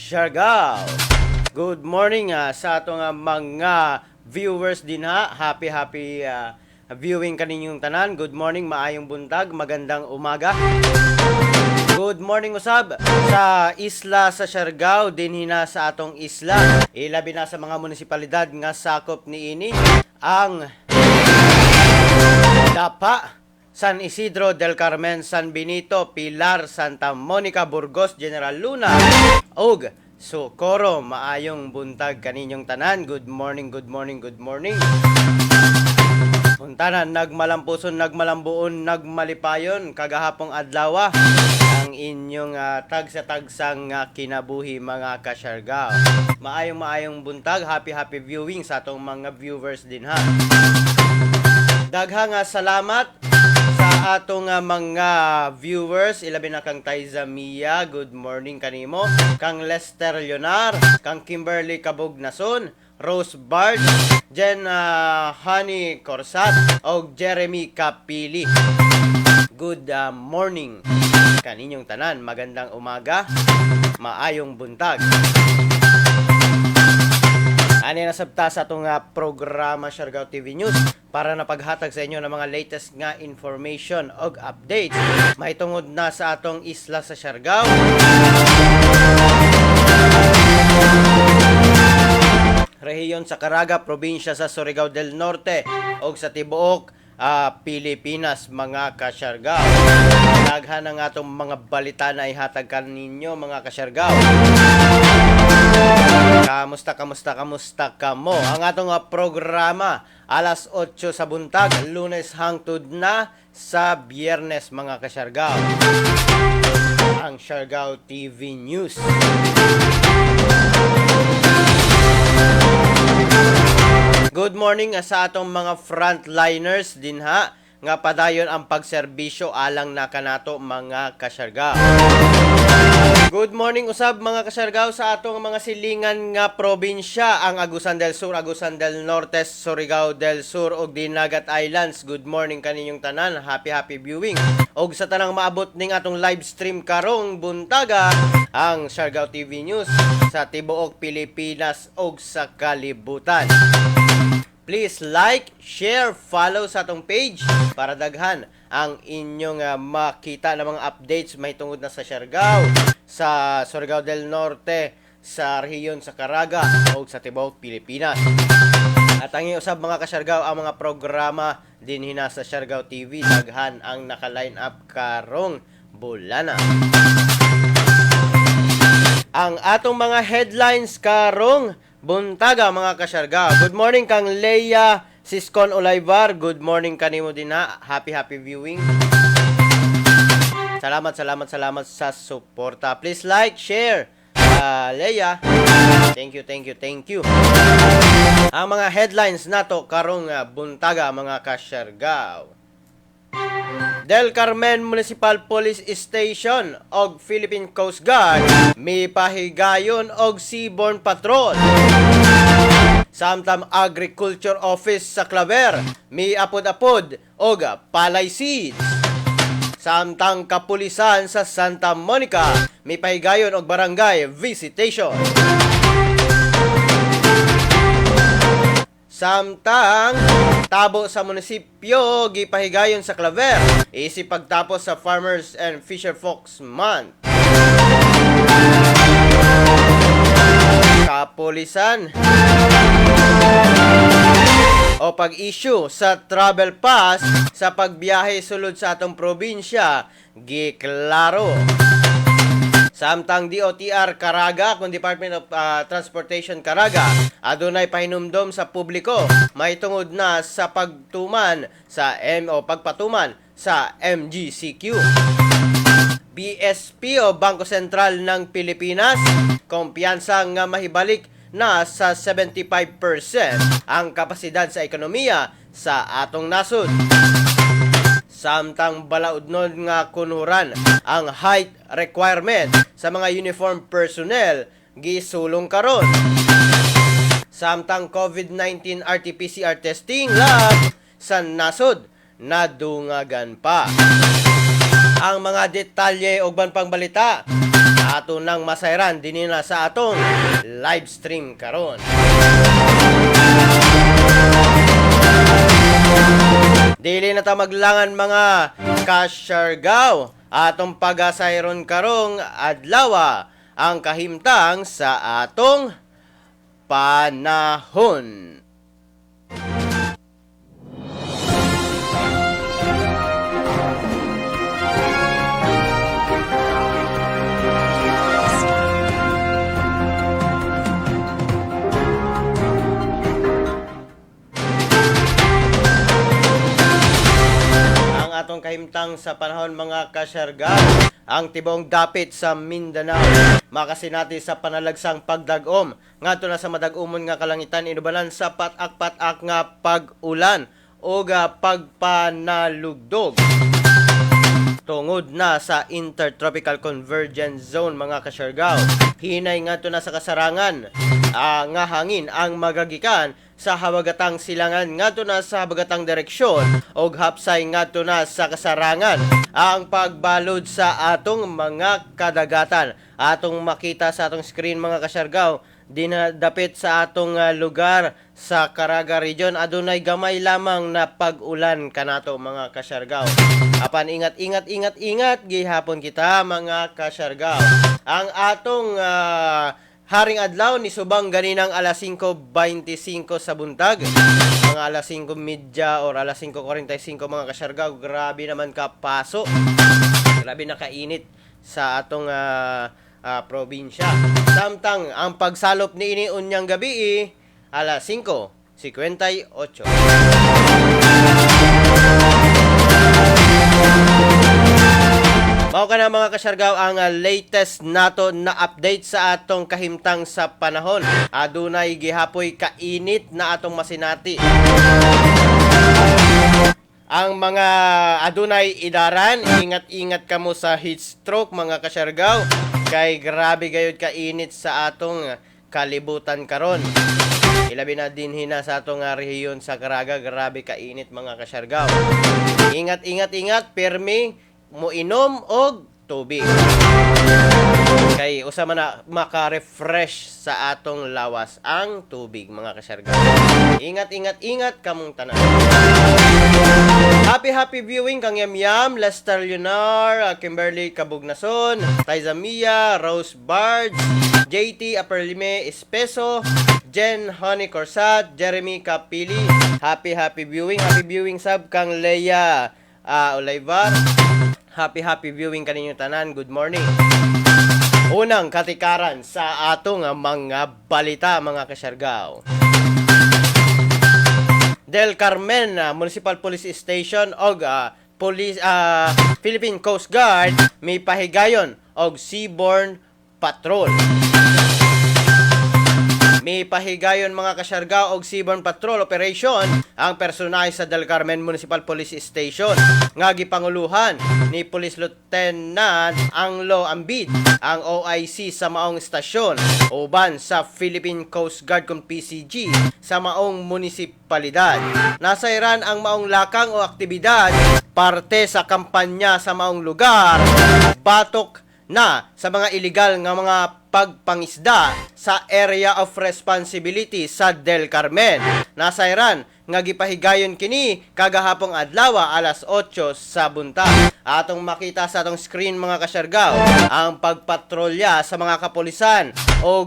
Siargao. Good morning sa atong mga viewers din ha. Happy viewing kaninyong tanan. Good morning, maayong buntag, magandang umaga. Good morning usab sa isla sa Siargao, dinhina sa atong isla. Ilabi na sa mga munisipalidad nga sakop niini ang Dapa, San Isidro del Carmen, San Benito, Pilar, Santa Monica, Burgos, General Luna, ug Socorro. Maayong buntag kaninyong tanan. Good morning, good morning, good morning. Puntanan, nagmalampuson, nagmalambuon, nagmalipayon, kagahapong adlaw ang inyong tagsa-tagsang kinabuhi mga ka-Siargao. Maayong buntag, happy viewing sa atong mga viewers din ha. Daghang salamat sa atong mga viewers. Ilabi na kang Taiza Mia, good morning kanimo. Kang Lester Leonar, kang Kimberly Cabugnason, Rose Bard, Jen Honey Corsat, o Jeremy Kapili. Good morning kaninyong tanan. Magandang umaga, maayong buntag. Ani na sabta sa atong programa Siargao TV News para napaghatag sa inyo ng mga latest nga information o updates mahitungod na sa atong isla sa Siargao, rehiyon sa Caraga, probinsya sa Surigao del Norte o sa tibuok Pilipinas mga ka-Siargao. Daghan ang atong mga balita na ihatag kaninyo mga ka-Siargao. Kamusta kamo? Ang atong programa alas 8 sa buntag, Lunes hangtod na sa Biyernes mga ka-Siargao. Ang Siargao TV News. Good morning sa atong mga frontliners din ha, nga padayon ang pagserbisyo alang na kanato mga ka-Siargao. Good morning usab mga ka-Siargao sa atong mga silingan nga probinsya, ang Agusan del Sur, Agusan del Norte, Surigao del Sur ug Dinagat Islands. Good morning kaninyong tanan, happy viewing. Og sa tanang maabot ning atong live stream karong buntaga, ang Siargao TV News sa tibuok Pilipinas ug sa kalibutan. Please like, share, follow sa atong page para daghan ang inyong makita ng mga updates mahitungod na sa Siargao, sa Surigao del Norte, sa rehiyon sa Caraga o sa tibuok Pilipinas. At ang usab mga ka-Siargao, ang mga programa dinhina sa Siargao TV, daghan ang naka-line up karong bulana. Ang atong mga headlines karong buntaga mga ka-Siargao. Good morning kang Leia Siscon Olaivar. Good morning kanimo din ha. Happy viewing. Salamat sa suporta. Please like, share. Leia. Thank you. Ang mga headlines nato karong buntaga mga ka-Siargao. Del Carmen Municipal Police Station og Philippine Coast Guard may pahigayon og Seaborne Patrol. Samtang Agriculture Office sa Claver may apod-apod og palay seeds. Samtang kapulisan sa Santa Monica may pahigayon og barangay visitation. Samtang tabo sa munisipyo gipahigayon sa Claver isip pagtapos sa Farmers and Fisher Folks Month. Kapulisan o pag-issue sa travel pass sa pagbiyahe sulod sa atong probinsya giklaro. Samtang DOTR Caraga, kung Department of Transportation Caraga, adunay pahinumdom sa publiko mahitungod na sa pagpatuman sa MGCQ. BSP o Bangko Sentral ng Pilipinas, kumpiyansa nga mahibalik na sa 75% ang kapasidad sa ekonomiya sa atong nasod. Samtang balaudnon nga kunuran ang height requirement sa mga uniform personnel gisulong karon. Samtang COVID-19 RT-PCR testing lab sa nasod nadungagan pa. Ang mga detalye o ban pang balita ato nang masayran din na sa atong live stream karon. Dili na ta maglangan mga kasyargaw, atong pagasayron karong adlaw ang kahimtang sa atong panahon. Atong kahimtang sa panahon mga kasyargaw, ang tibong dapit sa Mindanao makasinati sa panalagsang pagdagom ngadto na sa madagumon nga kalangitan inubanan sa patak-patak nga pag-ulan o pagpanalugdog tungod na sa Intertropical Convergence Zone mga kasyargaw. Hinay ngadto na sa kasarangan nga hangin ang magagikan sa habagatang silangan ngadto na sa habagatang direksyon og hapsay ngadto na sa kasarangan ang pagbalod sa atong mga kadagatan. Atong makita sa atong screen mga kasyargaw, dinadapit sa atong lugar sa Caraga Region adunay gamay lamang na pag-ulan kanato mga kasyargaw. Apan ingat gihapon kita mga kasyargaw. Ang atong haring adlaw ni subang ganinang alas 5:25 sa buntag. Mga alas 5:30 or alas 5:45 mga kasyargaw. Grabe naman ka paso. Grabe na kainit sa atong probinsya. Samtang ang pagsalop niini unyang gabi alas 5:58. Mao kana mga kasyargaw ang latest nato na update sa atong kahimtang sa panahon. Adunay gihapoy kainit na atong masinati. Ang mga adunay idaran, ingat-ingat kamo sa heat stroke mga kasyargaw. Kay grabe gayud kainit sa atong kalibutan karon. Ilabi na din hina sa atong rehiyon sa Caraga, grabe kainit mga kasyargaw. Ingat, permi mo inom og tubig. Kay usa man na maka-refresh sa atong lawas ang tubig mga kasyargaw. Ingat kamong tanan. Happy viewing kang Yam, Lester Leonar, Kimberly Cabugnason, Taiza Mia, Rose Bard, JT Aperlime Espeso, Jen Honey Corsat, Jeremy Capili. Happy viewing sab kang Leia Olivar. Happy viewing kaninyo tanan. Good morning. Unang katikaran sa atong mga balita mga kasyargaw. Del Carmen Municipal Police Station og Philippine Coast Guard may pahigayon og seaborne patrol. May pahigayon mga kasyargaw og seaborne patrol operation ang personahe sa Del Carmen Municipal Police Station nga gipanguluhan ni Police Lieutenant Anglo Ambid ang OIC sa maong estasyon uban sa Philippine Coast Guard kung PCG sa maong munisipalidad. Nasayran ang maong lakang o aktibidad parte sa kampanya sa maong lugar batok na sa mga illegal nga mga pagpangisda sa area of responsibility sa Del Carmen. Nasayran nga gipahigayon kini kagahapong adlaw alas 8 sa buntag. Atong makita sa atong screen mga kasyargaw ang pagpatrolya sa mga kapulisan o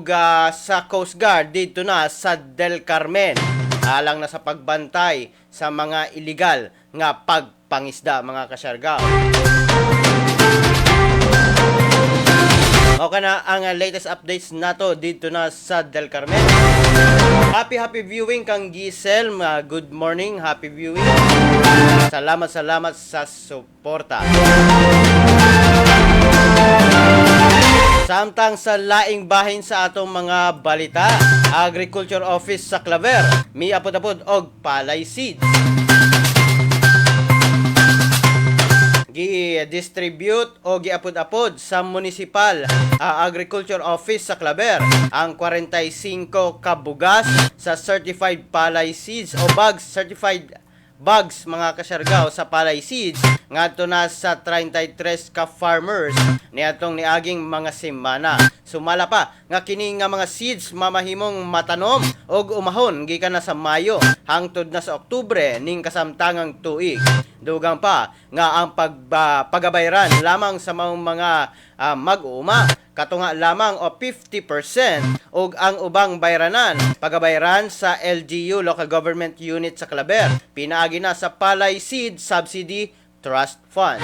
sa Coast Guard dito na sa Del Carmen alang na sa pagbantay sa mga illegal nga pagpangisda mga kasyargaw. O kana ang latest updates nato dito na sa Del Carmen. Happy viewing kang Giselle. Good morning, happy viewing. Salamat sa suporta. Samtang sa laing bahin sa atong mga balita, Agriculture Office sa Claver, may apod-apod og palay seeds. Gi-distribute o giapod-apod sa Municipal Agriculture Office sa Claver ang 45 kabugas sa certified palay seeds o bags certified bags mga kasyargaw sa palay seeds ngadto na sa 33 ka farmers niadtong niaging mga semana. Sumala pa nga kini nga mga seeds mamahimong matanom og umahon gikan na sa Mayo hangtod na sa Oktubre ning kasamtangang tuig. Dugang pa nga ang pagabayran lamang sa mga mag-uuma katunga lamang o 50% ug ang ubang bayranan pagabayran sa LGU Local Government Unit sa Claver pinaagi na sa Palay Seed Subsidy Trust Fund.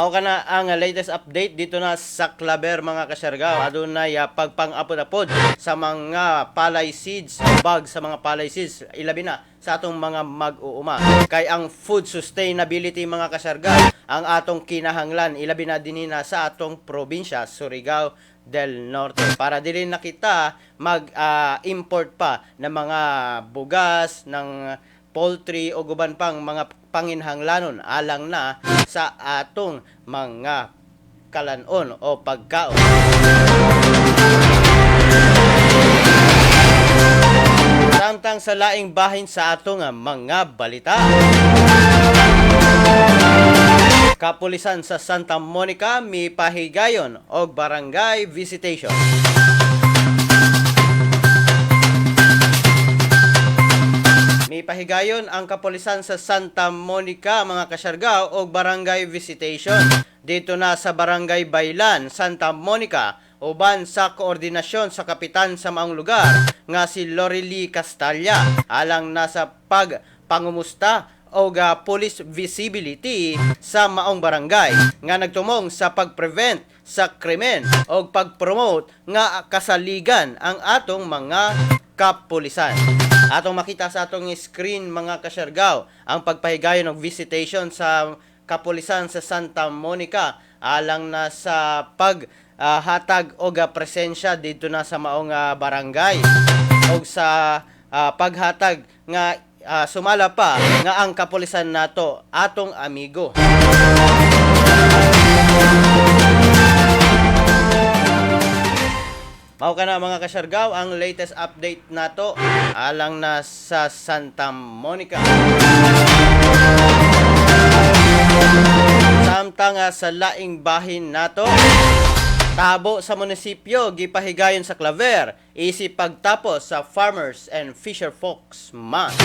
Mao kana ang latest update dito na sa Claver mga kasyargaw. Adunay pagpang-apod-apod sa mga palay seeds, bag sa mga palay seeds, ilabi na sa atong mga mag-uuma. Kay ang food sustainability mga kasyargaw, ang atong kinahanglan, ilabi na din na sa atong probinsya, Surigao del Norte. Para dili na kita mag-import pa ng mga bugas, ng poultry o guban pang mga panginhanglanon alang na sa atong mga kalanon o pagkaon. Samtang sa laing bahin sa atong mga balita. Kapulisan sa Santa Monica mipahigayon og barangay visitation. Mipahigayon ang kapulisan sa Santa Monica mga kasyargaw og barangay visitation dito na sa Barangay Baylan, Santa Monica uban sa koordinasyon sa kapitan sa maong lugar nga si Lorely Castalla alang nasa pangumusta o police visibility sa maong barangay nga nagtumong sa pag-prevent sa krimen o pag-promote nga kasaligan ang atong mga kapulisan. Atong makita sa atong screen mga kasyargaw ang pagpahigayon ng visitation sa kapulisan sa Santa Monica alang na sa paghatag o presensya dito na sa maong barangay o sa paghatag nga sumala pa nga ang kapulisan nato atong amigo. Mao kana mga kasyargaw ang latest update nato alang na sa Santa Monica. Samtang sa laing bahin nato, tabo sa munisipyo gipahigayon sa Claver isip pagtapos sa Farmers and Fisher Folks Month.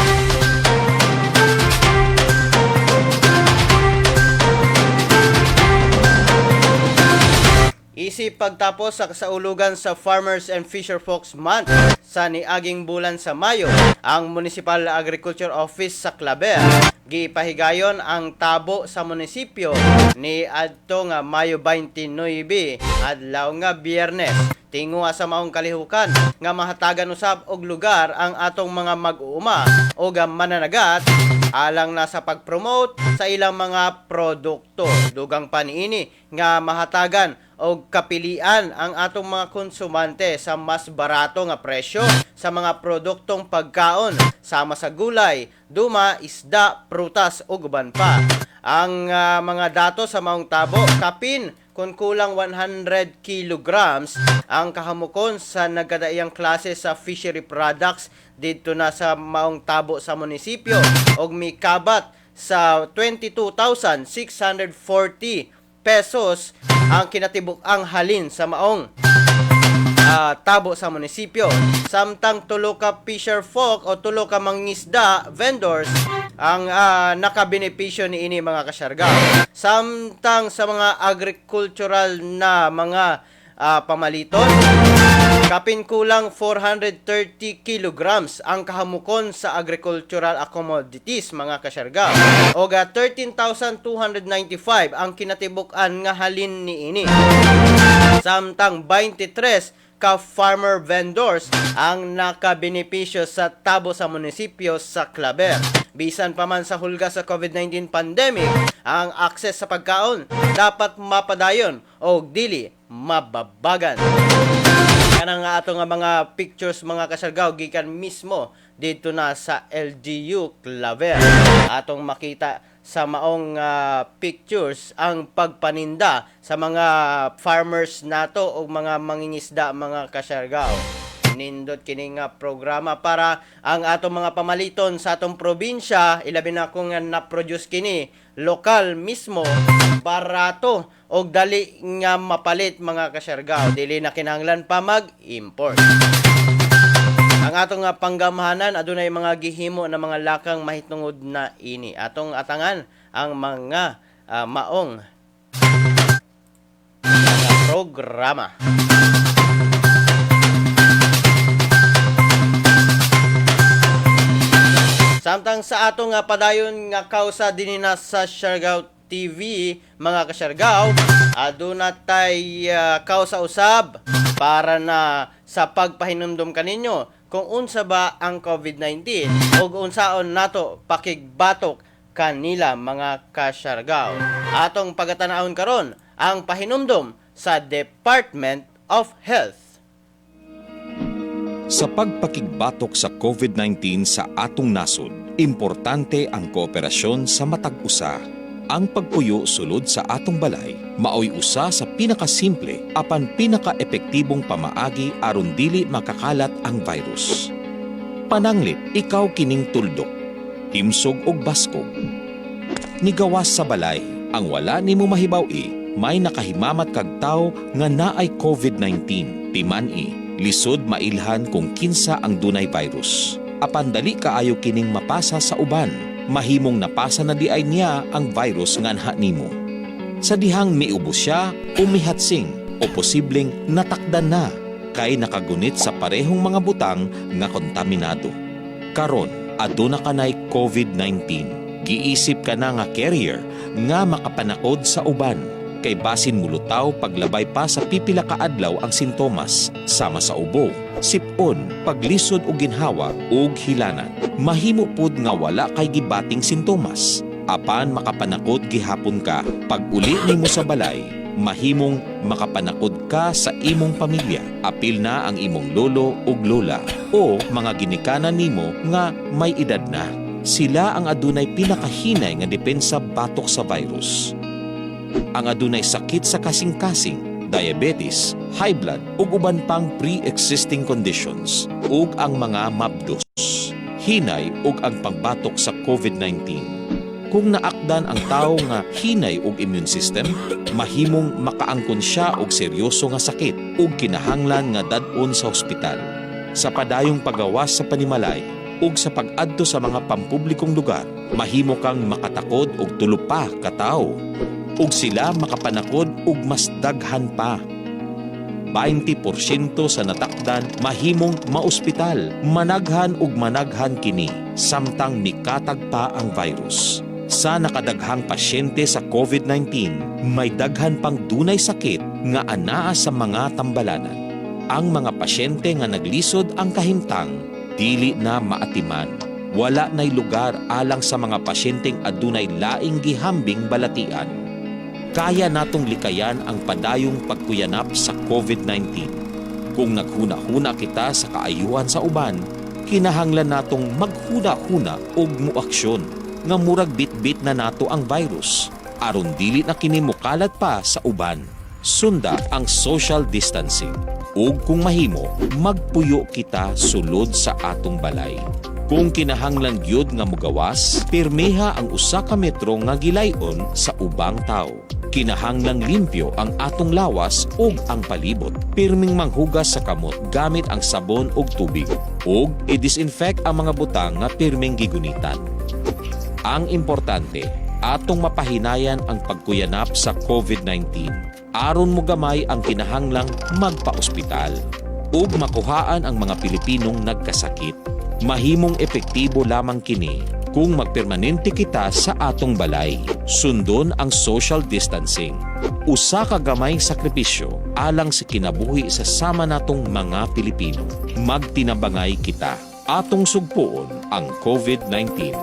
Isip pagtapos sa kasaulugan sa Farmers and Fisher Folks Month sa niaging bulan sa Mayo, ang Municipal Agriculture Office sa Claver gipahigayon ang tabo sa munisipyo ni adto nga Mayo 29 adlaw nga Biyernes. Tingo sa maong kalihukan nga mahatagan usab og lugar ang atong mga mag-uuma o mananagat alang na sa pag-promote sa ilang mga produkto. Dugang paniini nga mahatagan o kapilian ang atong mga konsumante sa mas barato nga presyo sa mga produktong pagkaon sama sa gulay, duma, isda, prutas o guban pa. Ang mga dato sa maong tabo, kapin kung kulang 100 kilograms ang kahamukon sa nagkadaiyang klase sa fishery products dito na sa maong tabo sa munisipyo og mikabat sa 22,640 pesos ang kinatibuk-ang halin sa maong tabo sa munisipyo. Samtang tulo ka fisher folk o tulo ka mangingisda vendors ang nakabenepisyo ni ini mga kasyargaw. Samtang sa mga agricultural na mga pamaliton, kapin kulang 430 kilograms ang kahamukon sa agricultural commodities mga kasyargaw. O 13,295 ang kinatibuk-an nga halin ni ini. Samtang 23 ka farmer vendors ang nakabenepisyo sa tabo sa munisipyo sa Claver. Bisan pa man sa hulga sa COVID-19 pandemic, ang akses sa pagkaon dapat mapadayon o dili mababagan. Kanang nga ato nga mga pictures mga kasyargaw gikan mismo dito na sa LGU Claver. Atong makita sa maong pictures ang pagpaninda sa mga farmers nato o mga mangingisda mga kasyargao. Nindot kini nga programa para ang atong mga pamaliton sa atong probinsya, ilabi na kung na-produce kini lokal mismo, barato og dali nga mapalit mga kasyargao, dili na kinahanglan pa mag-import. Ang atong nga panggamhanan adunay mga gihimo na mga lakang mahitungod na ini. Atong atangan ang mga maong programa. Samtang sa atong nga padayon nga kausa dinina sa Siargao TV, mga kasyargao, aduna tay kausa usab para na sa pagpahinumdum kaninyo kung unsa ba ang COVID-19 ug unsaon nato pakigbatok kanila mga kasyargao. Atong pagatanawon karon ang pahinumdum sa Department of Health. Sa pagpakigbatok sa COVID-19 sa atong nasod, importante ang kooperasyon sa matag usa. Ang pagpuyo sulod sa atong balay, maoy usa sa pinakasimple apan pinakaepektibong pamaagi aron dili makakalat ang virus. Pananglit, ikaw kining tuldok, himsog og baskog. Nigawas sa balay, ang wala nimo mahibaw-i, may nakahimamat kag tawo nga naay COVID-19, timan-i. Lisod mailhan kung kinsa ang dunay virus. Apan dali kaayo kining mapasa sa uban. Mahimong napasa na di ay niya ang virus nganha nimo. Sa dihang miubos siya o mihatsing o posibleng natakdan na kay nakagunit sa parehong mga butang nga kontaminado. Karon, aduna kanay COVID-19. Giisip ka na nga carrier nga makapanakod sa uban. Kay basin mulutaw paglabay pa sa pipila ka adlaw ang sintomas sama sa ubo, sipon, paglisod og ginhawa ug hilanan. Mahimo pud nga wala kay gibating sintomas. Apan makapanakod gihapon ka pag uli nimo sa balay, mahimong makapanakod ka sa imong pamilya. Apil na ang imong lolo ug lola o mga ginikanan nimo nga may edad na. Sila ang adunay pinakahinay nga depensa batok sa virus. Ang adunay sakit sa kasing-kasing, diabetes, high blood ug uban pang pre-existing conditions ug ang mga mabdos, hinay ug ang pagbatok sa COVID-19. Kung naakdan ang tawo nga hinay og immune system, mahimong makaangkon siya og seryoso nga sakit ug kinahanglan nga dad-on sa ospital. Sa padayong pagawas sa panimalay ug sa pag-adto sa mga pampublikong lugar, mahimo kang makatakod og tulo pa ka tawo. Ug sila makapanakod ug mas daghan pa. 20% sa natakdan mahimong maospital, managhan ug managhan kini samtang mikatag pa ang virus. Sa nakadaghang pasyente sa COVID-19, may daghan pang dunay sakit nga anaa sa mga tambalanan. Ang mga pasyente nga naglisod ang kahimtang dili na maatiman. Wala nay lugar alang sa mga pasyenteng adunay laing gihambing balatian. Kaya natong likayan ang padayong pagkuyanap sa COVID-19. Kung naghuna-huna kita sa kaayuhan sa uban, kinahanglan natong maghuna-huna og muaksyon nga murag bit-bit na nato ang virus aron dili na kini mokalat pa sa uban. Sunda ang social distancing ug kung mahimo magpuyo kita sulod sa atong balay. Kung kinahanglan gyud nga mogawas, pirmeha ang usa ka metro nga gilayon sa ubang tawo. Kinahanglang limpyo ang atong lawas ug ang palibot. Pirming manghugas sa kamot gamit ang sabon ug tubig. Ug i-disinfect ang mga butang nga pirming gigunitan. Ang importante, atong mapahinayan ang pagkuyanap sa COVID-19. Aron mo gamay ang kinahanglang magpa-ospital ug makuhaan ang mga Pilipinong nagkasakit. Mahimong epektibo lamang kini kung magpermanente kita sa atong balay. Sundon ang social distancing. Usa ka gamay sakripisyo alang sa kinabuhi sa sama natong mga Pilipino. Magtinabangay kita. Atong sugpuon ang COVID-19.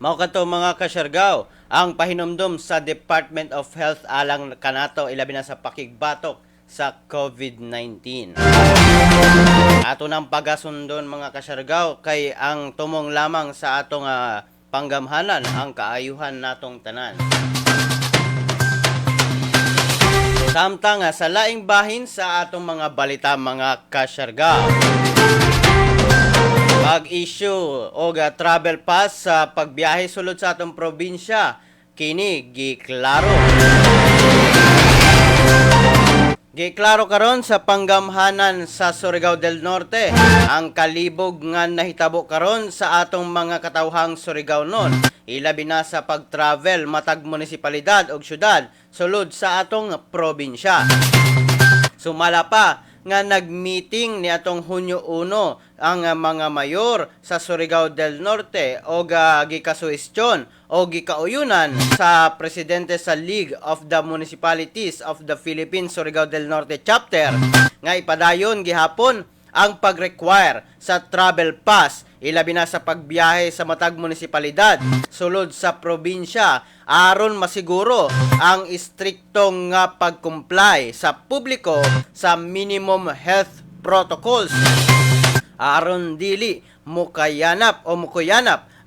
Mao kadto mga kasyargao, ang pahinumdum sa Department of Health alang kanato ilabi na sa pakigbatok sa COVID-19. Ato ng pagasundon mga kasyargaw kay ang tumong lamang sa atong panggamhanan ang kaayuhan natong tanan. Samtang sa laing bahin sa atong mga balita mga kasyargaw. Mag-issue og travel pass sa pagbiyahe sulod sa atong probinsya. Kini giklaro. Giklaro karon sa panggamhanan sa Surigao del Norte ang kalibog nga nahitabo karon sa atong mga katawhang Surigaonon. Ilabi na sa pag-travel matag munisipalidad o syudad sulod sa atong probinsya. Sumala pa nga nagmeeting ni atong Hunyo 1 ang mga mayor sa Surigao del Norte o gikasuhestyon o gikauyunan sa presidente sa League of the Municipalities of the Philippines Surigao del Norte chapter nga ipadayon gihapon ang pag-require sa travel pass ilabi na sa pagbiyahe sa matag munisipalidad sulod sa probinsya aron masiguro ang istriktong nga pag-comply sa publiko sa minimum health protocols aron dili mukayanap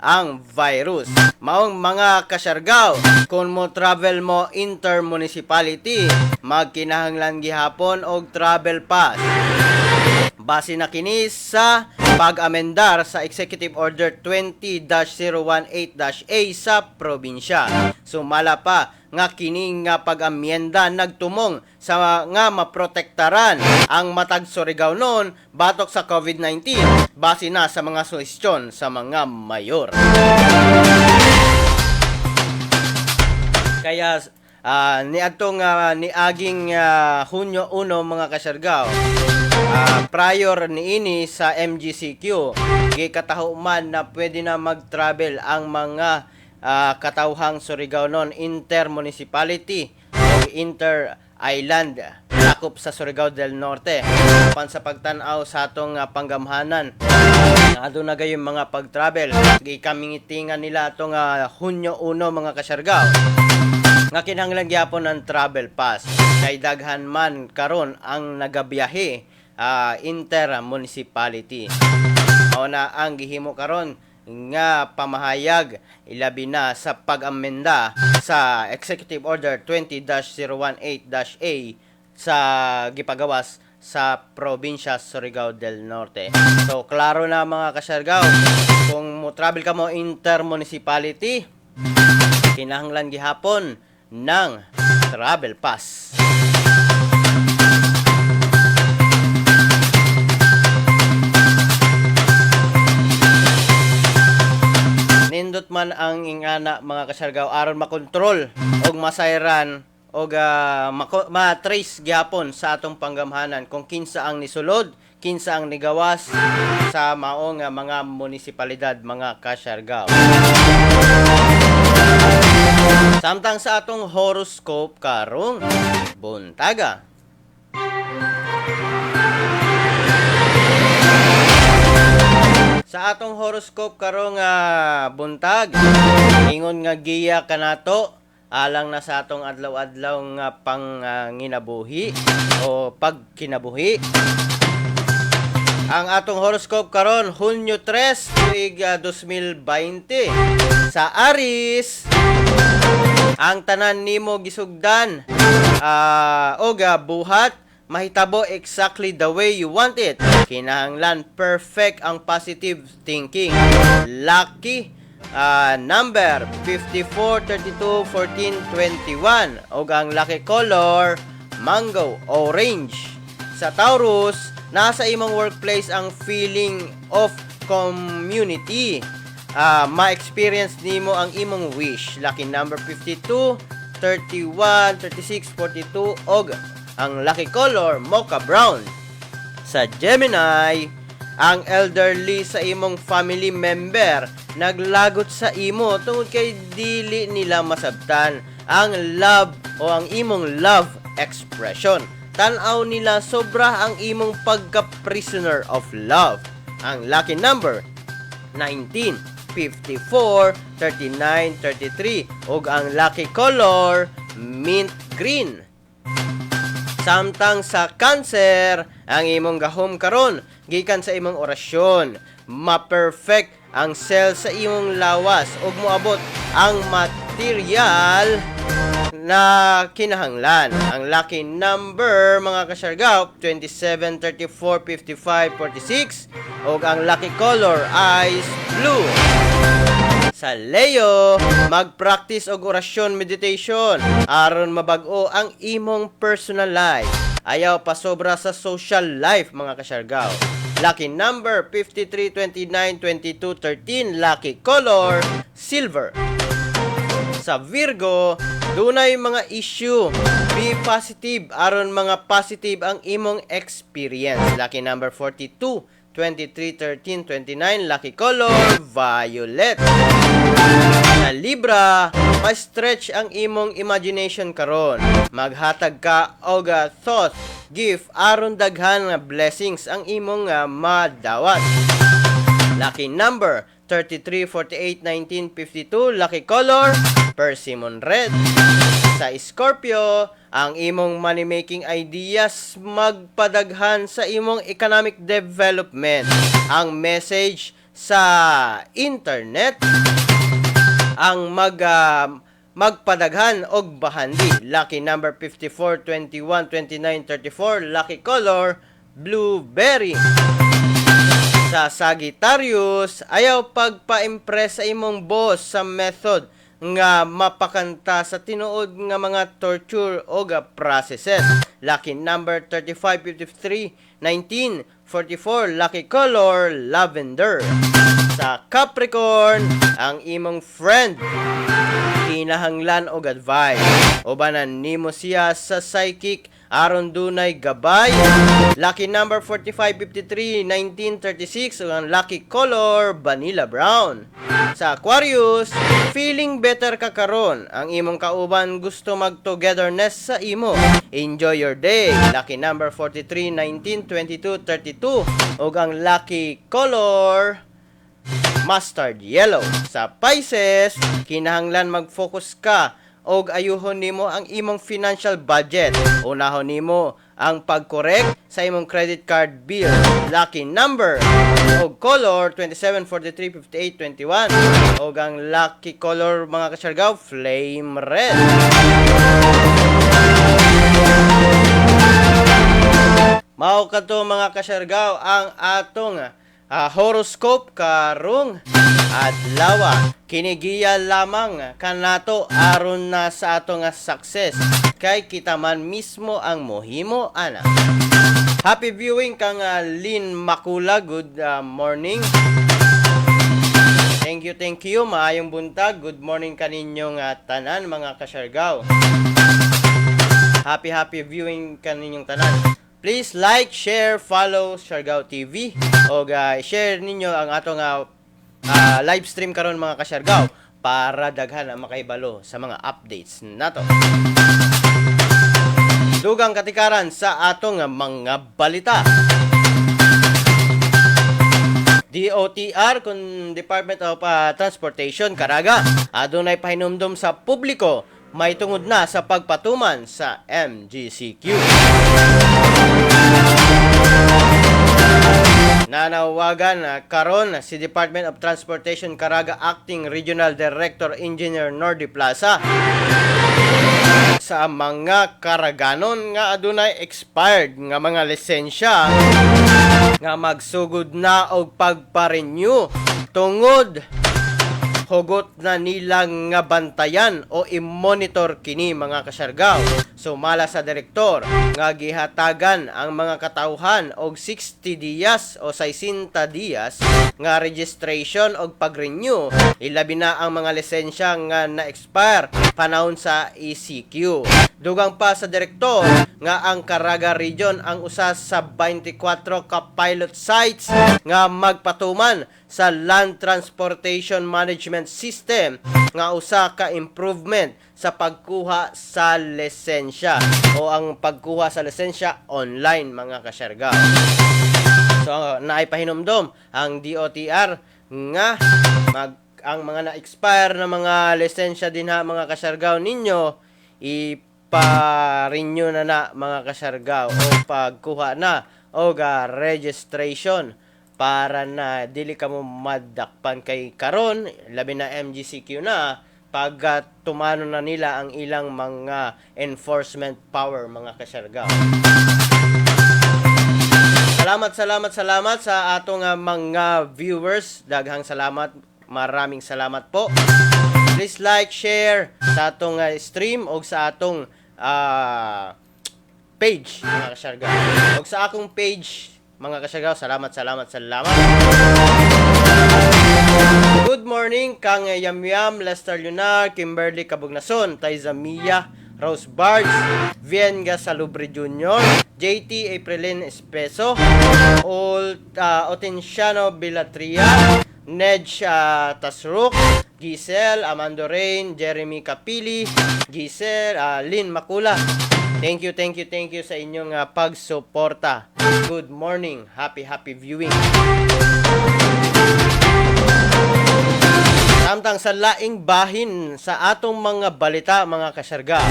ang virus. Maong mga kasyargaw, kung mo travel mo intermunicipality, magkinahanglan gihapon og travel pass. Base na kini sa pag-amendar sa Executive Order 20-018-A sa probinsya. Sumala pa nga kini nga pag-amyenda nagtumong sa nga maprotektaran ang matag Surigaonon batok sa COVID-19 base na sa mga suhestyon sa mga mayor. Kaya niadtong niaging Hunyo 1 mga kasyargaw, prior niini sa MGCQ gikatahuman na pwede na mag-travel ang mga katawhang Surigaonon intermunicipality o inter-island sakop sa Surigao del Norte. Pan sa pagtan-aw sa atong panggamhanan aduna gayong mga pag-travel gikamingitingan nila atong Hunyo 1 mga kasyargaw nga kinahanglan gyapon ang travel pass kay daghan man karon ang nagabiyahe inter-municipality. Mao na ang gihimo karon nga pamahayag ilabi na sa pag-amenda sa Executive Order 20-018-A sa gipagawas sa probinsya Surigao del Norte. So klaro na mga kasyargaw, kung mo travel ka mo intermunicipality, kinahanglan gihapon ng travel pass. Nindot man ang ingana mga kasyargaw aron makontrol og masayran og matrace gyapon sa atong panggamhanan kung kinsa ang nisulod, kinsa ang nigawas sa maong mga munisipalidad mga kasyargaw. Samtang sa atong horoscope karong buntaga. Sa atong horoscope karong buntag, ingon nga giya kanato alang na sa atong adlaw-adlaw nga panginabuhi o pagkinabuhi. Ang atong horoscope karon Hunyo 3 tuig 2020. Sa Aries, ang tanan nimo gisugdan buhat mahitabo exactly the way you want it. Kinahanglan perfect ang positive thinking. Lucky number 54, 32, 14, 21. O ang lucky color mango, orange. Sa Taurus, nasa imong workplace ang feeling of community. Ma-experience nimo ang imong wish. Lucky number 52, 31, 36, 42 og ang lucky color mocha brown. Sa Gemini, ang elderly sa imong family member naglagot sa imo tungod kay dili nila masabtan ang love o ang imong love expression. Tan-aw nila sobra ang imong pagka-prisoner of love. Ang lucky number 19, 54, 39, 33 ug ang lucky color mint green. Samtang sa cancer, ang imong gahom karon gikan sa imong orasyon, ma-perfect ang cell sa imong lawas ug moabot ang material na kinahanglan. Ang lucky number mga kasyargaw 27, 34, 55, 46 ug ang lucky color is blue. Sa Leo, mag-practice og orasyon meditation aron mabag-o ang imong personal life. Ayaw pa sobra sa social life mga kasyargaw. Lucky number 53, 29, 22, 13. Lucky color silver. Sa Virgo, dunay mga issue. Be positive aron mga positive ang imong experience. Lucky number 42, 23, 13, 29. Lucky color violet. Sa Libra, ma-stretch ang imong imagination karon. Maghatag ka og thought, gift aron daghan nga blessings ang imong madawat. Lucky number 33, 48, 19, 52. Lucky color persimmon red. Sa Scorpio, ang imong money-making ideas magpadaghan sa imong economic development. Ang message sa internet ang magpadaghan og bahandi. Lucky number 54, 21, 29, 34. Lucky color blueberry. Sa Sagittarius, ayaw pagpa-impress sa imong boss sa method nga mapakanta sa tinuod nga mga torture o processes. Lucky number 35, 53, 19, 44. Lucky color lavender. Sa Capricorn, ang imong friend kinahanglan og advice. Ubanan nimo siya sa psychic aron dunay gabay. Lucky number 45, 53, 19, 36. Ang lucky color vanilla brown. Sa Aquarius, feeling better ka karon. Ang imong kauban gusto mag-togetherness sa imo. Enjoy your day. Lucky number 43, 19, 22, 32. Ug ang lucky color mustard yellow. Sa Pisces, kinahanglan mag-focus ka og ayuhon nimo ang imong financial budget. Unahon nimo ang pag-correct sa imong credit card bill. Lucky number og color 27, 43, 58, 21. Og ang lucky color mga kasyargaw flame red. Mao kadto mga kasyargaw ang atong horoscope karong adlaw. Kinigiya lamang kanato aron na sa atong success kay kita man mismo ang mohimo ana. Happy viewing kang Lynn Makula. Good morning. Thank you. Maayong buntag. Good morning kaninyong tanan mga kasyargaw. Happy viewing kaninyong tanan. Please like, share, follow Siargao TV o share ninyo ang atong live stream karon mga kasyargaw para daghan ang makaibalo sa mga updates nato. Dugang katikaran sa atong mga balita. DOTR kun Department of Transportation Caraga adunay pahinumdom sa publiko may tungod na sa pagpatuman sa MGCQ. Nanawagan karon si Department of Transportation Caraga Acting Regional Director Engineer Nordy Plaza sa mga karaganon nga adunay expired nga mga lisensya nga magsugod na og pagpa-renew tungod hugot na nilang nga bantayan o i-monitor kini mga kasyargaw. Sumala sa direktor nga gihatagan ang mga katawhan og 60 dias o 60 dias nga registration og pag-renew. Ilabi na ang mga lisensya nga na-expire panahon sa ECQ. Dugang pa sa direktor nga ang Caraga Region ang usa sa 24 ka pilot sites nga magpatuman sa Land Transportation Management System nga usa ka improvement sa pagkuha sa lisensya o ang pagkuha sa lisensya online mga kasyargaw. So naipahinumdom ang DOTR nga ang mga na-expire na mga lisensya din ha mga kasyargaw ninyo magpa-renew na mga kasyargaw o pagkuha na o registration para na dili ka mo madakpan kay karon labi na MGCQ na pag tumano na nila ang ilang mga enforcement power mga kasyargaw. Salamat sa atong mga viewers. Daghang salamat. Maraming salamat po. Please like, share sa atong stream o sa atong page mga kasyargaw. O sa akong page mga kasyargaw. Salamat. Good morning kang Yamyam, Lester Lunar, Kimberly Cabugnason, Taiza Mia, Rose Bards, Vienga Salubre Jr., JT Aprilin Espeso, Otenciano Bilatria, Nedj Tasruk, Giselle, Amando Rain, Jeremy Capili, Giselle, Lynn Makula. Thank you sa inyong pagsuporta. Good morning. Happy viewing. Samtang sa laing bahin sa atong mga balita mga kasyarga.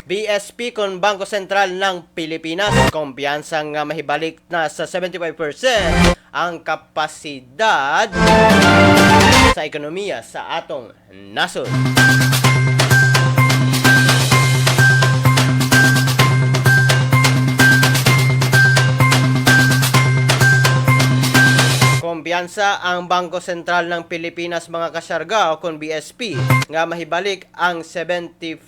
BSP kon Bangko Sentral ng Pilipinas, kumpiyansang mahibalik na sa 75% ang kapasidad sa ekonomiya sa atong nasod. Kumpiyansa ang Bangko Sentral ng Pilipinas mga kasyarga o kon BSP nga mahibalik ang 75%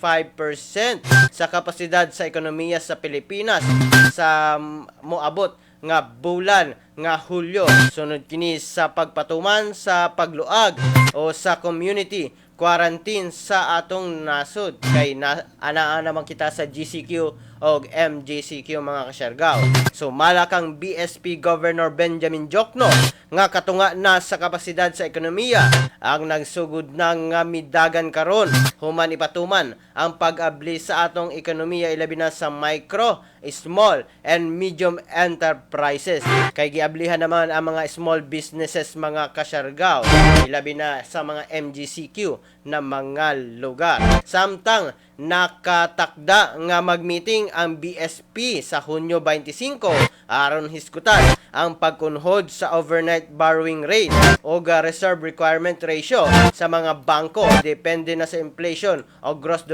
sa kapasidad sa ekonomiya sa Pilipinas sa moabot nga bulan nga Hulyo sunod kini sa pagpatuman sa pagluag o sa community quarantine sa atong nasod kay anaa naman kita sa GCQ o MGCQ mga kasyargaw. So malakang BSP Governor Benjamin Jokno nga katunga na sa kapasidad sa ekonomiya ang nagsugod na nga midagan karon human ipatuman ang pag-abli sa atong ekonomiya ilabi na sa micro, small and medium enterprises kay giablihan naman ang mga small businesses mga kasyargaw ilabi na sa mga MGCQ na mga lugar. Samtang nakatakda nga magmeeting ang BSP sa Hunyo 25 aron hisgutan ang pagkunhod sa overnight borrowing rate o reserve requirement ratio sa mga bangko depende na sa inflation o gross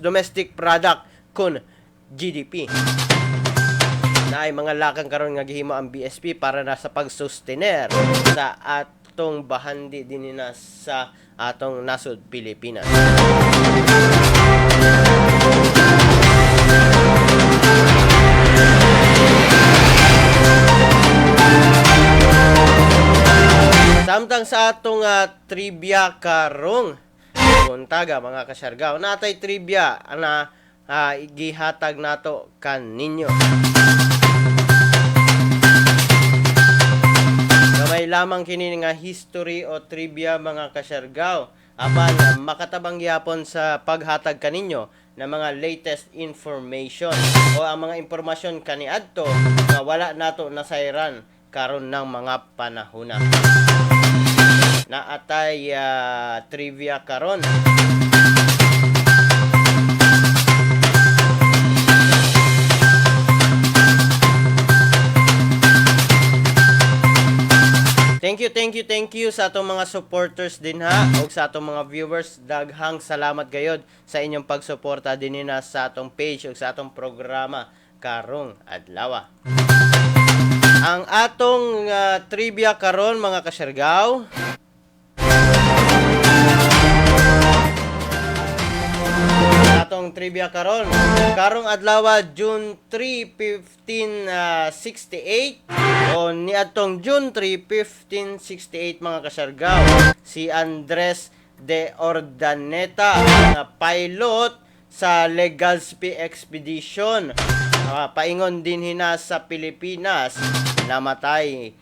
domestic product kun GDP. Na ay mga lakang karon nga gihimo ang BSP para na sa pagsustener sa atong bahandi dinhi na sa atong nasod Pilipinas. Samtang sa atong trivia karong buntaga mga kasyargaw natay trivia na gihatag nato kaninyo. Gamay lamang kini nga history o trivia mga kasyargaw apan makatabang yapon sa paghatag kaninyo na mga latest information o ang mga impormasyon kaniadto nga wala nato nasayran karon ng mga panahona. Na atay trivia karon. Thank you sa atong mga supporters din ha o sa atong mga viewers. Daghang salamat gayod sa inyong pagsuporta din na sa atong page o sa atong programa karong adlaw. Ang atong trivia karon mga kasyargaw. Atong trivia karon karong adlaw June 3, 1568 o ni atong June 3, 1568 mga kasyargaw si Andres de Ordaneta na pilot sa Legazpi Expedition paingon din hina sa Pilipinas namatay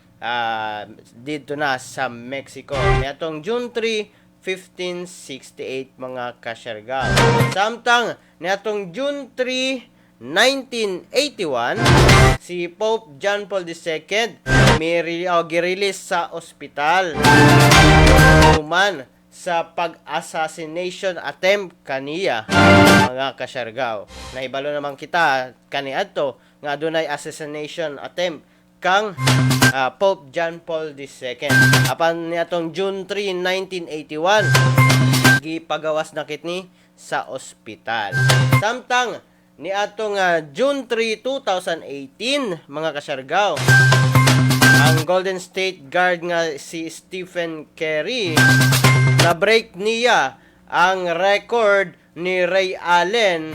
dito na sa Mexico ni atong June 3, 1568 mga kasyargaw. Samtang niatong June 3, 1981, si Pope John Paul II girelease sa ospital human sa pag-assassination attempt kaniya mga kasyargaw. Nahibalo naman kita kaniadto nga adunay assassination attempt kang Pope John Paul II. Apan niatong June 3, 1981 gipagawas na kitni sa ospital. Samtang niatong June 3, 2018 mga kasyargaw, ang Golden State Guard nga si Stephen Curry na break niya ang record ni Ray Allen,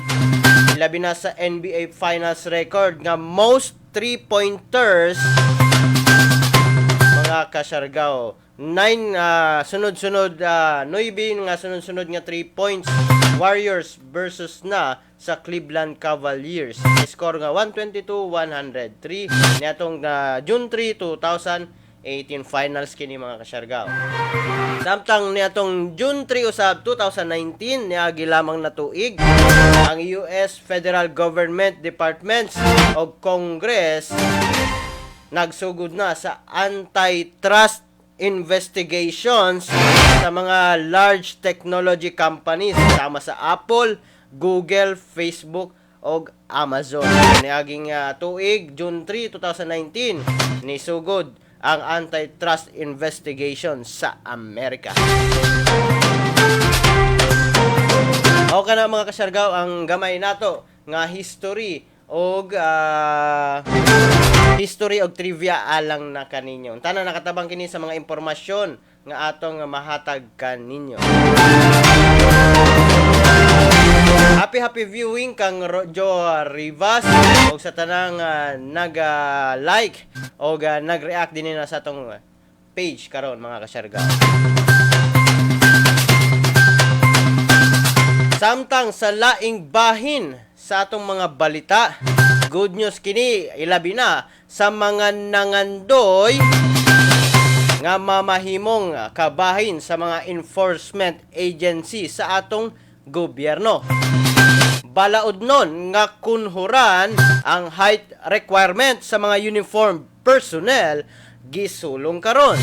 labi na sa NBA Finals record nga most 3-pointers mga kasyargaw. 9 sunod-sunod 9 nga sunod-sunod nga 3 points Warriors versus na sa Cleveland Cavaliers. Score nga 122-103 niatong June 3, 2018 finals kini mga kasyargaw. Samtang niatong June 3 usab 2019 niagi lamang na tuig ang US Federal Government Departments o Congress nagsugod na sa antitrust investigations sa mga large technology companies sama sa Apple, Google, Facebook o Amazon. Niaging tuig June 3, 2019 nisugod ang antitrust investigation sa Amerika. Okay na mga kasyargaw, ang gamay nato nga history og trivia alang na kaninyo. Tanan nakatabang kini sa mga impormasyon nga atong mahatag kaninyo. Happy viewing kang Joe Rivas og sa tanang nag-like og nag-react din na sa atong page karon mga kasyargaw. Samtang sa laing bahin sa atong mga balita, good news kini ilabi na sa mga nangandoy nga mamahimong kabahin sa mga enforcement agency sa atong gobyerno. Balaod nun nga kunhuran ang height requirement sa mga uniform personnel gisulong karon.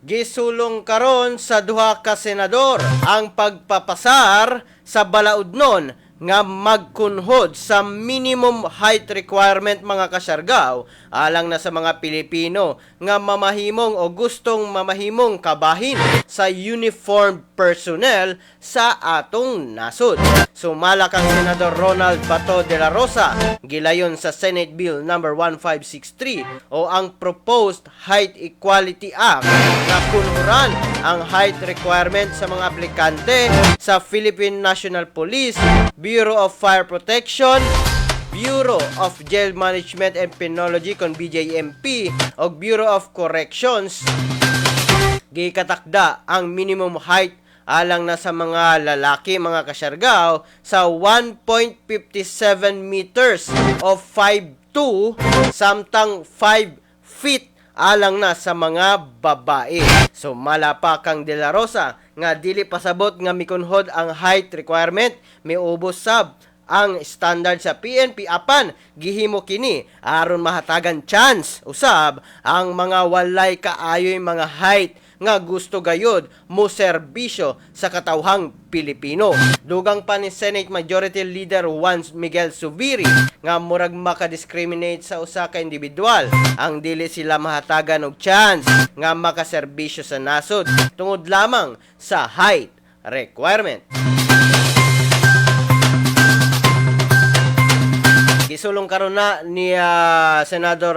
Gisulong karon sa duha ka senador ang pagpapasar sa balaod nun nga magkunhod sa minimum height requirement mga kasyargaw alang na sa mga Pilipino nga mamahimong o gustong mamahimong kabahin sa uniformed personnel sa atong nasod. Sumala kang Senador Ronald Bato de la Rosa gilayon sa Senate Bill number 1563 o ang Proposed Height Equality Act na kunhuran ang height requirement sa mga aplikante sa Philippine National Police, Bureau of Fire Protection, Bureau of Jail Management and Penology kon BJMP o Bureau of Corrections. Gikatakda ang minimum height alang na sa mga lalaki mga kasyargaw sa 1.57 meters o 5'2", samtang 5 feet alang na sa mga babae. So malapa kang De La Rosa nga dili pasabot nga mikunhod ang height requirement, miubos sab ang standard sa PNP apan gihimo kini aron mahatagan chance usab ang mga walay kaayoy mga height nga gusto gayod mo serbisyo sa katawhang Pilipino. Dugang pa ni Senate Majority Leader Juan Miguel Zubiri nga murag maka-discriminate sa usa ka individual ang dili sila mahatagan og chance nga makaserbisyo sa nasod tungod lamang sa height requirement. Gisulong karon na ni Senador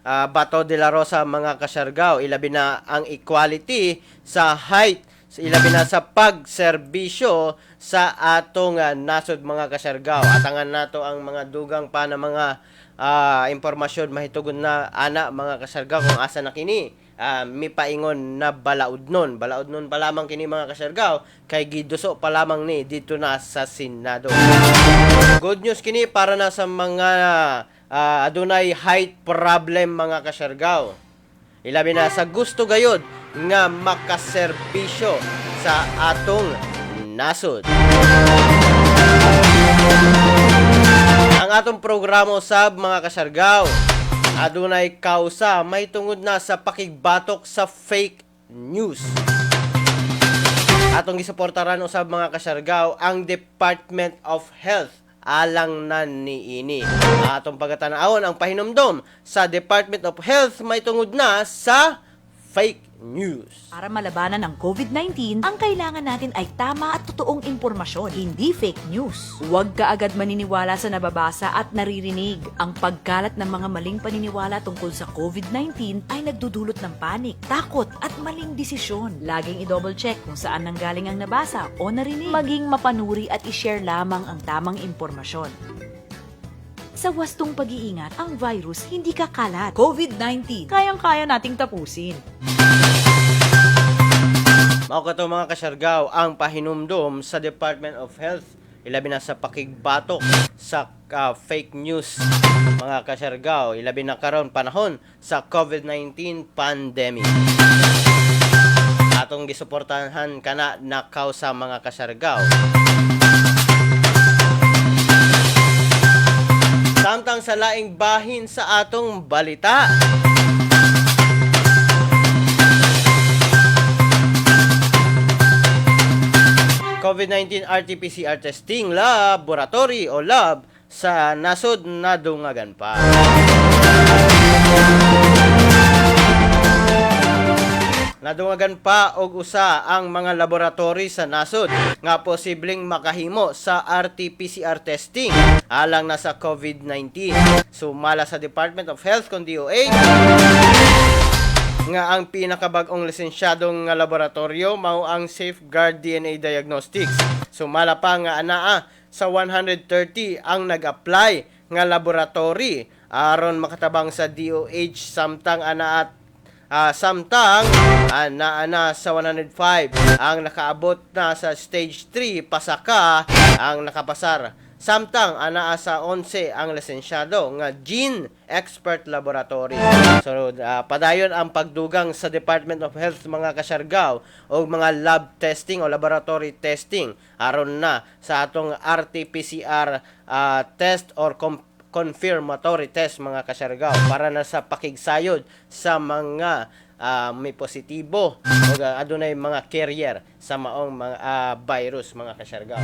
Bato de la Rosa mga kasyargaw, ilabi na ang equality sa height, ilabi na sa pagserbisyo sa atong nasod mga kasyargaw. Atangan nato ang mga dugang pa na mga impormasyon mahitugon na ana mga kasyargaw kung asa na kini mipaingon na balaod nun pa lamang kini mga kasyargaw kay giduso pa lamang ni dito na sa Senado. Good news kini para na sa mga adunay height problem mga kasyargaw. Ilabi na sa gusto gayod nga makaserbisyo sa atong nasod. Ang atong programa sab mga kasyargaw adunay kausa may tungod na sa pakigbatok sa fake news. Atong gisuportaran usab mga kasyargaw ang Department of Health alang na niini. Atong pagatan-awon ang pahinumdom sa Department of Health may tungod na sa fake news. Para malabanan ang COVID-19, ang kailangan natin ay tama at totoong impormasyon, hindi fake news. Huwag ka agad maniniwala sa nababasa at naririnig. Ang pagkalat ng mga maling paniniwala tungkol sa COVID-19 ay nagdudulot ng panik, takot at maling desisyon. Laging i-double check kung saan nanggaling ang nabasa o narinig. Maging mapanuri at i-share lamang ang tamang impormasyon. Sa wastong pag-iingat, ang virus hindi kakalat. COVID-19, kayang-kaya nating tapusin. Mao kato mga kasyargaw ang pahinumdom sa Department of Health ilabi na sa pakigbatok sa fake news mga kasyargaw ilabi na karon panahon sa COVID-19 pandemic. Atong gisuportahan kana nakaw sa mga kasyargaw. Samtang sa laing bahin sa atong balita. COVID-19 RT-PCR testing laboratory o lab sa nasod na dungagan pa. Nadungagan pa og usa ang mga laboratory sa nasod nga posibleng makahimo sa RT-PCR testing alang na sa COVID-19. Sumala sa Department of Health kon DOH nga ang pinakabag-ong lisensyadong nga laboratorio mao ang Safeguard DNA Diagnostics. Sumala pa nga anaa sa 130 ang nag-apply nga laboratory aron makatabang sa DOH samtang anaa sa 105 ang nakaabot na sa stage 3 pasaka ang nakapasar. Samtang anaa sa 11 ang lisensyado nga Gene Expert Laboratory. So padayon ang pagdugang sa Department of Health mga kasyargaw o mga lab testing o laboratory testing aron na sa atong RT-PCR test or confirmatory test mga kasyargaw para na sa pakigsayod sa mga may positibo o adunay mga carrier sa maong mga virus mga kasyargaw.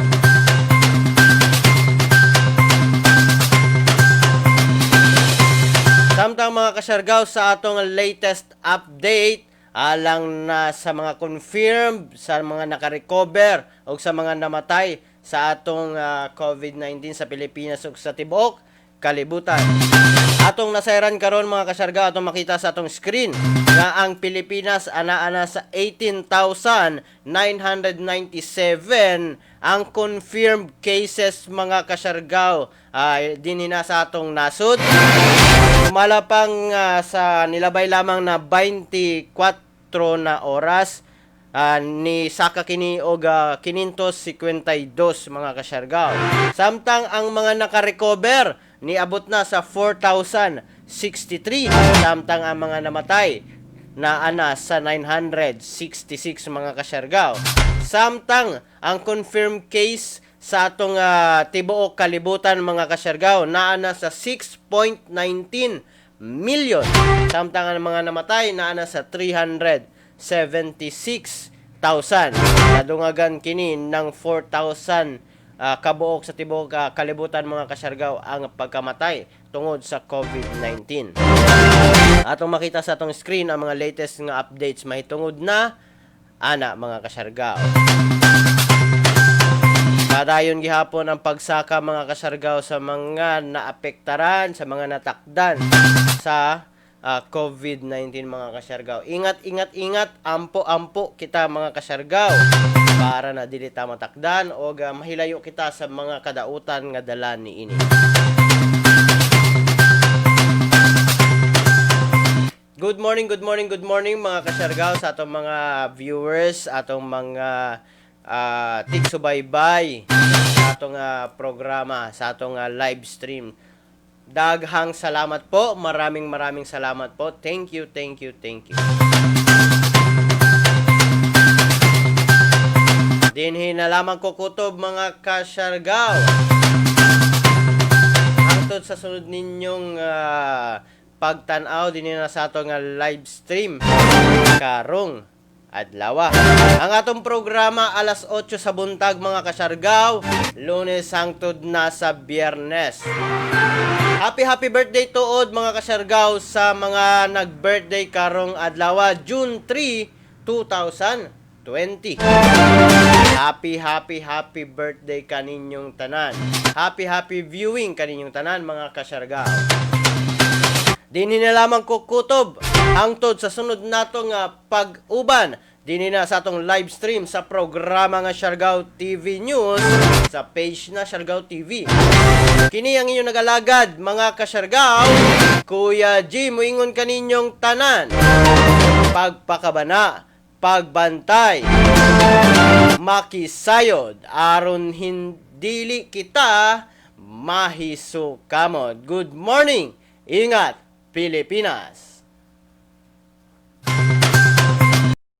Samtang mga kasyargaw sa atong latest update alang na sa mga confirmed, sa mga nakarecover o sa mga namatay sa atong COVID-19 sa Pilipinas ug sa tibuok kalibutan. Atong nasayran karon mga kasyargaw atong makita sa atong screen nga ang Pilipinas ana sa 18,997 ang confirmed cases mga kasyargaw dinhi na sa atong nasod. Malapang sa nilabay lamang na 24 na oras ni saka kini og 552 mga kasyargaw. Samtang ang mga nakarecover niabot na sa 4,063 samtang ang mga namatay na ana sa 966 mga kasyargaw. Samtang ang confirmed case sa atong tibuok kalibutan mga kasyargaw naa na sa 6.19 million. Samtang ang mga namatay naa na sa 376,000. Nadungagan kini ng 4,000 kabuok sa tibuok kalibutan mga kasyargaw ang pagkamatay tungod sa COVID-19. Atong makita sa atong screen ang mga latest nga updates mahitungod na ana mga kasyargaw. Padayon gihapon ang pagsaka mga kasyargaw sa mga naapektaran, sa mga natakdan sa COVID-19 mga kasyargaw. Ingat, ampo kita mga kasyargaw para na dili ta matakdan o mahilayo kita sa mga kadautan nga dala niini. Good morning mga kasyargaw sa atong mga viewers, atong mga tigsubaybay sa atong programa, sa atong live stream. Daghang salamat po. Maraming salamat po. Thank you. Dinhi na lamang ko kutob mga kasyargaw. Hangtod sa sunod ninyong pagtanaw din na sa ato nga live stream karong adlaw. Ang atong programa alas 8 sa buntag mga kasyargaw, Lunes hangtod na sa Biyernes. Happy birthday tuod mga kasyargaw sa mga nag-birthday karong adlaw, June 3, 2020. Happy birthday kaninyong tanan. Happy viewing kaninyong tanan mga kasyargaw. Dinhi na lamang kukutob hangtod sa sunod nato nga pag-uban. Dinhi na sa atong live stream sa programa nga Siargao TV News sa page na Siargao TV. Kini ang inyong nagalagad mga kasyargao, Kuya G, moingon kaninyong tanan. Pagpakabana, pagbantay, makisayod aron hindili kita mahisukamod. Good morning. Ingat Pilipinas.